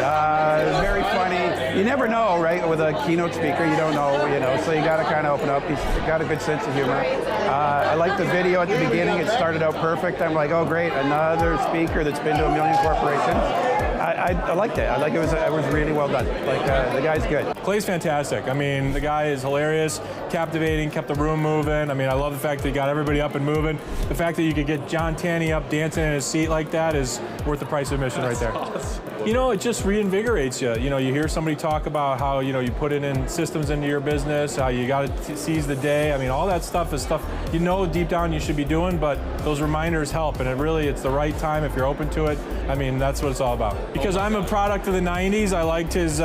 He's very funny. You never know, right? With a keynote speaker, you don't know, so you got to kind of open up. He's got a good sense of humor. I like the video at the beginning. It started out perfect. I'm like, oh, great, another speaker that's been to 1 million corporations. I liked it. I like it was really well done. Like the guy's good. Clay's fantastic. I mean, the guy is hilarious, captivating, kept the room moving. I mean, I love the fact that he got everybody up and moving. The fact that you could get John Tanney up dancing in his seat like that is worth the price of admission right there. Awesome. It just reinvigorates you. You hear somebody talk about how, you put it in systems into your business, how you got to seize the day. I mean, all that stuff is stuff deep down you should be doing, but those reminders help, and it's the right time if you're open to it. I mean, that's what it's all about. Because I'm a product of the 90s, I liked his,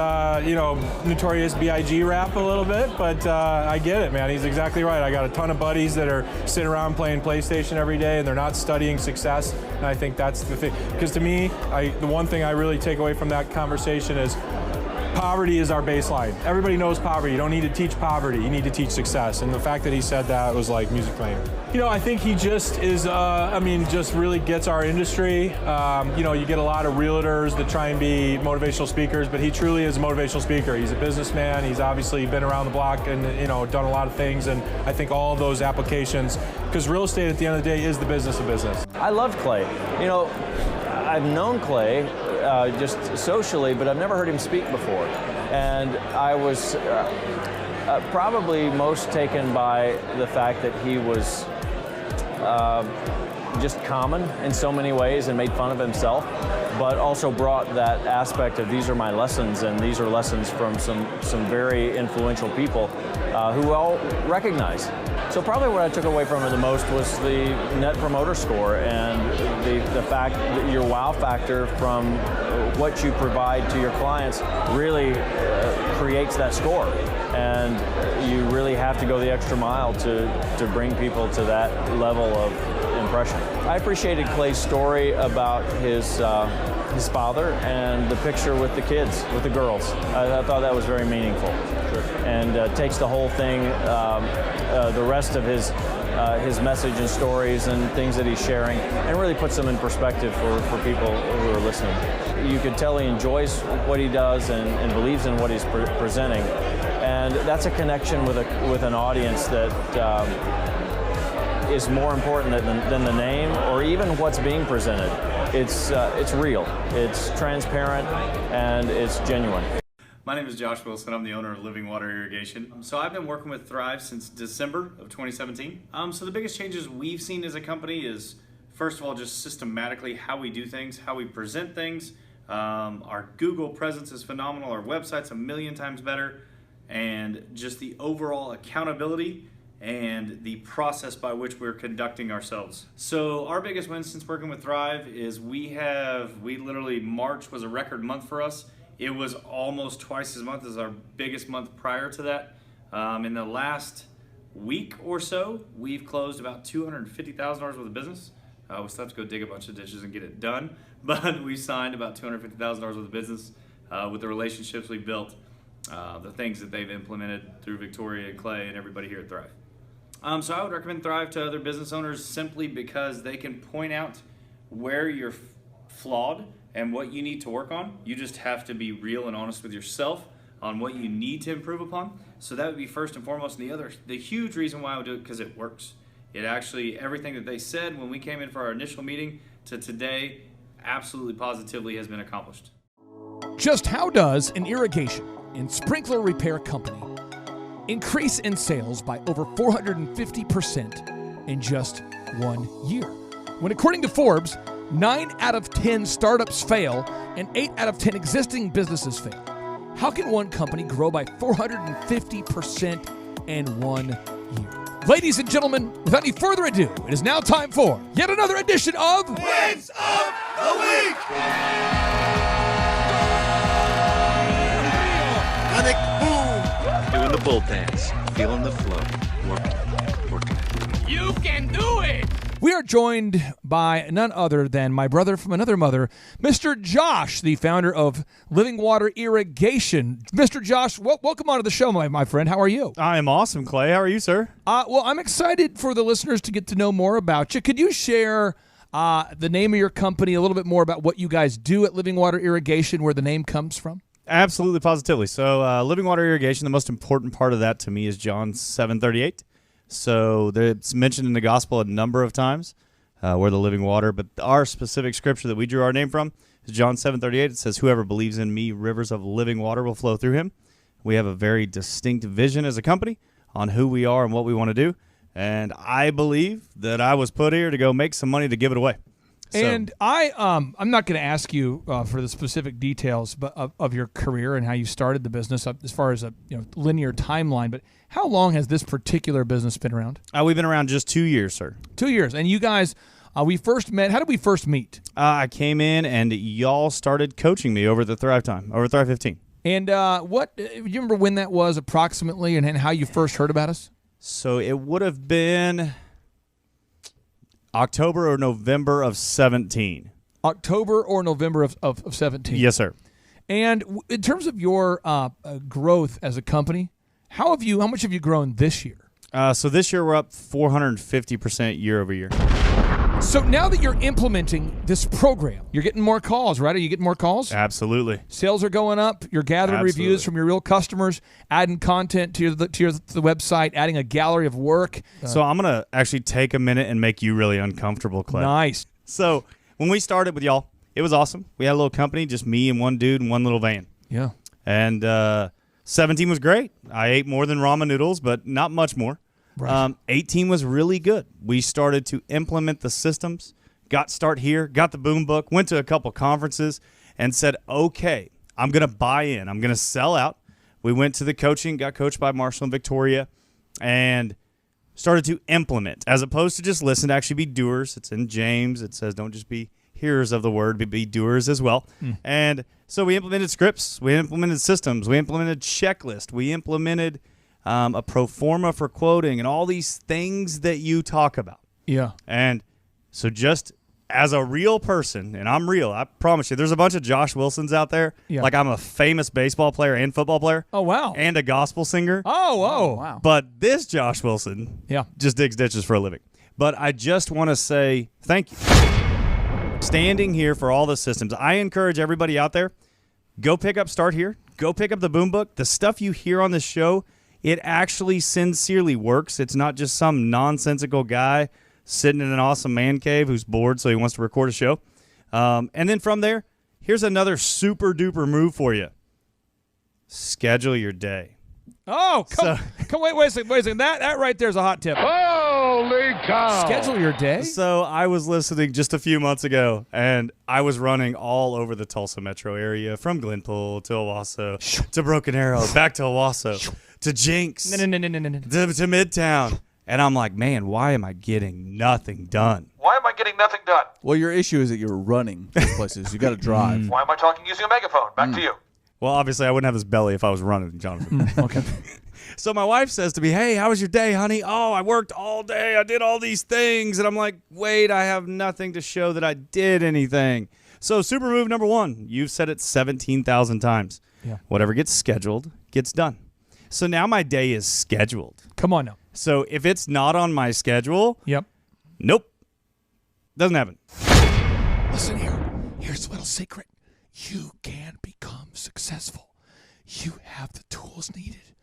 Notorious B.I.G. rap a little bit, but I get it, man. He's exactly right. I got a ton of buddies that are sitting around playing PlayStation every day, and they're not studying success, and I think that's the thing. Because to me, the one thing I really take away from that conversation is poverty is our baseline. Everybody knows poverty. You don't need to teach poverty. You need to teach success. And the fact that he said that was like music playing. I think he just is, just really gets our industry. You get a lot of realtors that try and be motivational speakers, but he truly is a motivational speaker. He's a businessman. He's obviously been around the block and, done a lot of things. And I think all of those applications, because real estate at the end of the day is the business of business. I loved Clay. I've known Clay just socially, but I've never heard him speak before. And I was probably most taken by the fact that he was just common in so many ways and made fun of himself, but also brought that aspect of these are my lessons, and these are lessons from some very influential people who all recognize. So probably what I took away from it the most was the Net Promoter Score and the fact that your wow factor from what you provide to your clients really creates that score. And you really have to go the extra mile to bring people to that level of impression. I appreciated Clay's story about his father and the picture with the kids, with the girls. I thought that was very meaningful. Sure. And takes the whole thing, the rest of his message and stories and things that he's sharing, and really puts them in perspective for people who are listening. You could tell he enjoys what he does and believes in what he's presenting. And that's a connection with an audience that is more important than the name or even what's being presented. It's real, it's transparent, and it's genuine. My name is Josh Wilson. I'm the owner of Living Water Irrigation. So I've been working with Thrive since December of 2017. So the biggest changes we've seen as a company is, first of all, just systematically how we do things, how we present things. Our Google presence is phenomenal. Our website's 1,000,000 times better. And just the overall accountability and the process by which we're conducting ourselves. So our biggest win since working with Thrive is we literally, March was a record month for us. It was almost twice as much as our biggest month prior to that. In the last week or so, we've closed about $250,000 worth of business. We still have to go dig a bunch of ditches and get it done, but we signed about $250,000 worth of business with the relationships we built, the things that they've implemented through Victoria and Clay and everybody here at Thrive. So I would recommend Thrive to other business owners simply because they can point out where you're flawed and what you need to work on. You just have to be real and honest with yourself on what you need to improve upon. So that would be first and foremost. And the huge reason why I would do it, because it works. It actually, everything that they said when we came in for our initial meeting to today, absolutely positively has been accomplished. Just how does an irrigation and sprinkler repair company increase in sales by over 450% in just 1 year? When according to Forbes, 9 out of 10 startups fail and 8 out of 10 existing businesses fail. How can one company grow by 450% in 1 year? Ladies and gentlemen, without any further ado, it is now time for yet another edition of Wins of the Week! Doing the bull dance, feeling the flow, working. You can do it! We are joined by none other than my brother from another mother, Mr. Josh, the founder of Living Water Irrigation. Mr. Josh, welcome onto the show, my friend. How are you? I am awesome, Clay. How are you, sir? Well, I'm excited for the listeners to get to know more about you. Could you share the name of your company, a little bit more about what you guys do at Living Water Irrigation, where the name comes from? Absolutely, positively. So Living Water Irrigation, the most important part of that to me is John 7:38. So it's mentioned in the gospel a number of times, we're the living water, but our specific scripture that we drew our name from is John 7:38. It says, whoever believes in me, rivers of living water will flow through him. We have a very distinct vision as a company on who we are and what we want to do, and I believe that I was put here to go make some money to give it away. And I'm not going to ask you for the specific details of your career and how you started the business as far as a linear timeline, but how long has this particular business been around? We've been around just 2 years, sir. 2 years. And you guys, we first met. How did we first meet? I came in and y'all started coaching me over the Thrive 15. And do you remember when that was approximately and how you first heard about us? So it would have been October or November of 17. October or November of 17. Yes, sir. And in terms of your growth as a company, how much have you grown this year? So this year we're up 450% year over year. So now that you're implementing this program, you're getting more calls, right? Are you getting more calls? Absolutely. Sales are going up. You're gathering reviews from your real customers, adding content to the website, adding a gallery of work. So I'm going to actually take a minute and make you really uncomfortable, Clay. Nice. So when we started with y'all, it was awesome. We had a little company, just me and one dude and one little van. Yeah. And 17 was great. I ate more than ramen noodles, but not much more. Right. 18 was really good. We started to implement the systems, got the boom book, went to a couple conferences, and said, okay, I'm going to buy in. I'm going to sell out. We went to the coaching, got coached by Marshall and Victoria, and started to implement, as opposed to just listen, to actually be doers. It's in James. It says don't just be hearers of the word, but be doers as well. And so we implemented scripts. We implemented systems. We implemented checklists. We implemented a pro forma for quoting and all these things that you talk about. Yeah. And so just as a real person, and I'm real, I promise you, there's a bunch of Josh Wilsons out there. Yeah. Like I'm a famous baseball player and football player. Oh, wow. And a gospel singer. Oh, wow. But this Josh Wilson just digs ditches for a living. But I just want to say thank you. Standing here for all the systems, I encourage everybody out there, go pick up Start Here. Go pick up the boom book. The stuff you hear on this show, it actually sincerely works. It's not just some nonsensical guy sitting in an awesome man cave who's bored so he wants to record a show. And then from there, here's another super duper move for you. Schedule your day. Oh, wait a second. That right there is a hot tip. Holy cow. Schedule your day. So I was listening just a few months ago, and I was running all over the Tulsa metro area, from Glenpool to Owasso to Broken Arrow, back to Owasso, to Jinx, to Midtown. And I'm like, man, why am I getting nothing done? Why am I getting nothing done? Well, your issue is that you're running these places. You got to drive. Why am I talking using a megaphone? Back to you. Well, obviously, I wouldn't have this belly if I was running, Jonathan. Okay. So my wife says to me, hey, how was your day, honey? Oh, I worked all day. I did all these things. And I'm like, wait, I have nothing to show that I did anything. So super move number one, you've said it 17,000 times. Yeah. Whatever gets scheduled gets done. So now my day is scheduled. Come on now. So if it's not on my schedule, nope, doesn't happen. Listen here. Here's a little secret. You can become successful. You have the tools needed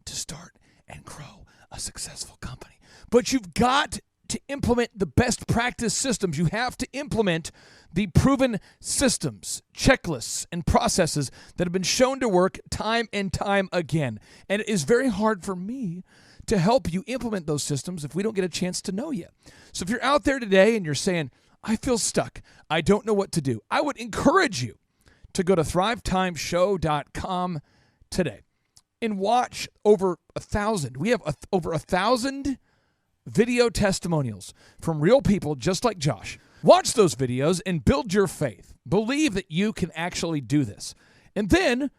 to start and grow a successful company. But you've got to implement the best practice systems. You have to implement the proven systems, checklists, and processes that have been shown to work time and time again. And it is very hard for me to help you implement those systems if we don't get a chance to know you. So if you're out there today and you're saying, I feel stuck, I don't know what to do, I would encourage you to go to thrivetimeshow.com today and watch over 1,000. We have over 1,000 video testimonials from real people just like Josh. Watch those videos and build your faith. Believe that you can actually do this. And then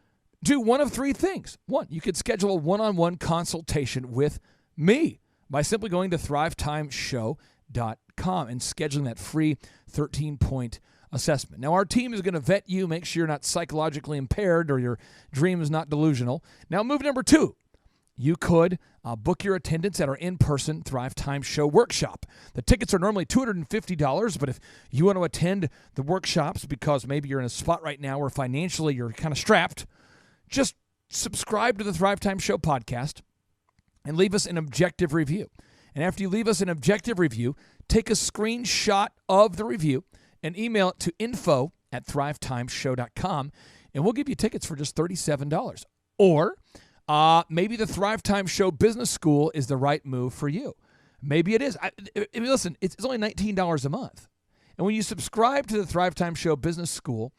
do one of three things. One, you could schedule a one-on-one consultation with me by simply going to thrivetimeshow.com and scheduling that free 13-point assessment. Now, our team is going to vet you, make sure you're not psychologically impaired or your dream is not delusional. Now, move number two, you could book your attendance at our in-person Thrive Time Show workshop. The tickets are normally $250, but if you want to attend the workshops because maybe you're in a spot right now where financially you're kind of strapped, just subscribe to the Thrive Time Show podcast and leave us an objective review. And after you leave us an objective review, take a screenshot of the review and email it to info@thrivetimeshow.com, and we'll give you tickets for just $37. Or maybe the Thrive Time Show Business School is the right move for you. Maybe it is. Listen, it's only $19 a month. And when you subscribe to the Thrive Time Show Business School,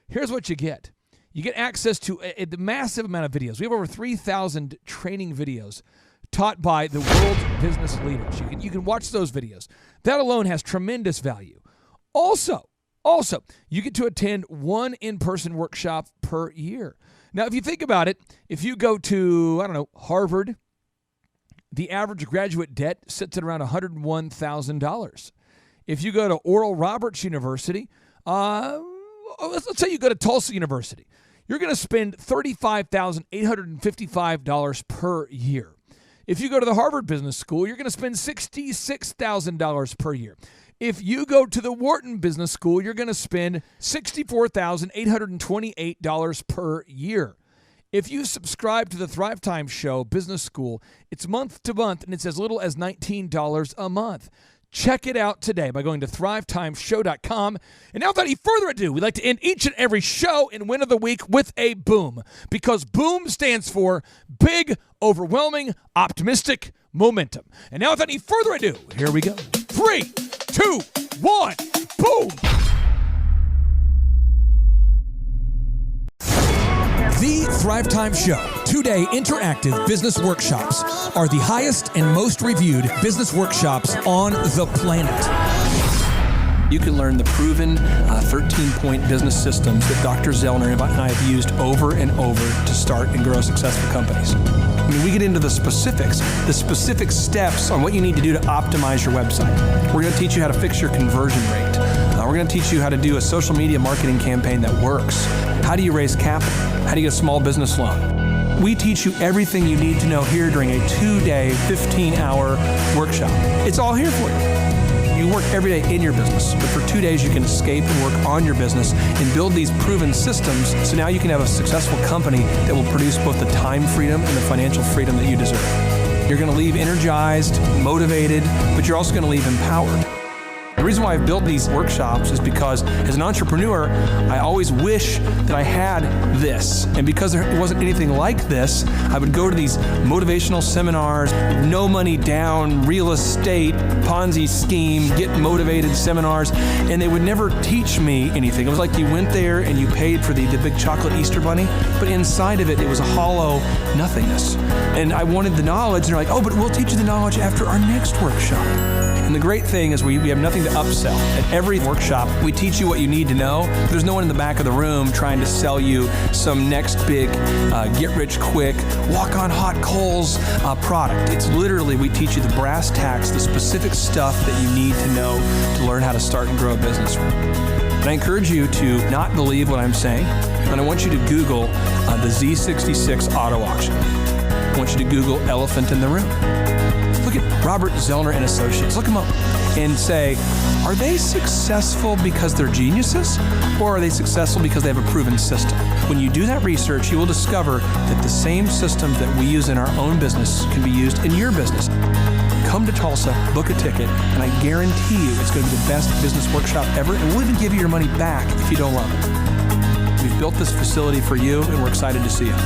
here's what you get. You get access to a massive amount of videos. We have over 3,000 training videos taught by the world's business leaders. You can watch those videos. That alone has tremendous value. Also, you get to attend one in-person workshop per year. Now, if you think about it, if you go to, Harvard, the average graduate debt sits at around $101,000. If you go to Oral Roberts University, let's say you go to Tulsa University, you're going to spend $35,855 per year. If you go to the Harvard Business School, you're going to spend $66,000 per year. If you go to the Wharton Business School, you're going to spend $64,828 per year. If you subscribe to the Thrive Time Show Business School, it's month to month, and it's as little as $19 a month. Check it out today by going to thrivetimeshow.com. And now, without any further ado, we like to end each and every show and win of the week with a boom, because boom stands for big, overwhelming, optimistic momentum. And now, without any further ado, here we go. 3, 2, 1, boom! The Thrive Time Show 2-day interactive business workshops are the highest and most reviewed business workshops on the planet. You can learn the proven 13-point business systems that Dr. Zellner and I have used over and over to start and grow successful companies. I mean, we get into the specific steps on what you need to do to optimize your website. We're going to teach you how to fix your conversion rate. We're going to teach you how to do a social media marketing campaign that works. How do you raise capital? How do you get a small business loan? We teach you everything you need to know here during a 2-day, 15-hour workshop. It's all here for you. You work every day in your business, but for 2 days you can escape and work on your business and build these proven systems so now you can have a successful company that will produce both the time freedom and the financial freedom that you deserve. You're going to leave energized, motivated, but you're also going to leave empowered. The reason why I've built these workshops is because as an entrepreneur, I always wish that I had this. And because there wasn't anything like this, I would go to these motivational seminars, no money down, real estate, Ponzi scheme, get motivated seminars, and they would never teach me anything. It was like you went there and you paid for the big chocolate Easter bunny, but inside of it, it was a hollow nothingness. And I wanted the knowledge, and they're like, oh, but we'll teach you the knowledge after our next workshop. And the great thing is we have nothing to upsell. At every workshop, we teach you what you need to know. There's no one in the back of the room trying to sell you some next big get-rich-quick, walk-on-hot coals product. It's literally, we teach you the brass tacks, the specific stuff that you need to know to learn how to start and grow a business. And I encourage you to not believe what I'm saying, and I want you to Google the Z66 auto auction. I want you to Google elephant in the room. Look at Robert Zellner and Associates. Look them up and say, are they successful because they're geniuses, or are they successful because they have a proven system? When you do that research, you will discover that the same systems that we use in our own business can be used in your business. Come to Tulsa, book a ticket, and I guarantee you it's going to be the best business workshop ever, and we'll even give you your money back if you don't love it. We've built this facility for you, and we're excited to see you.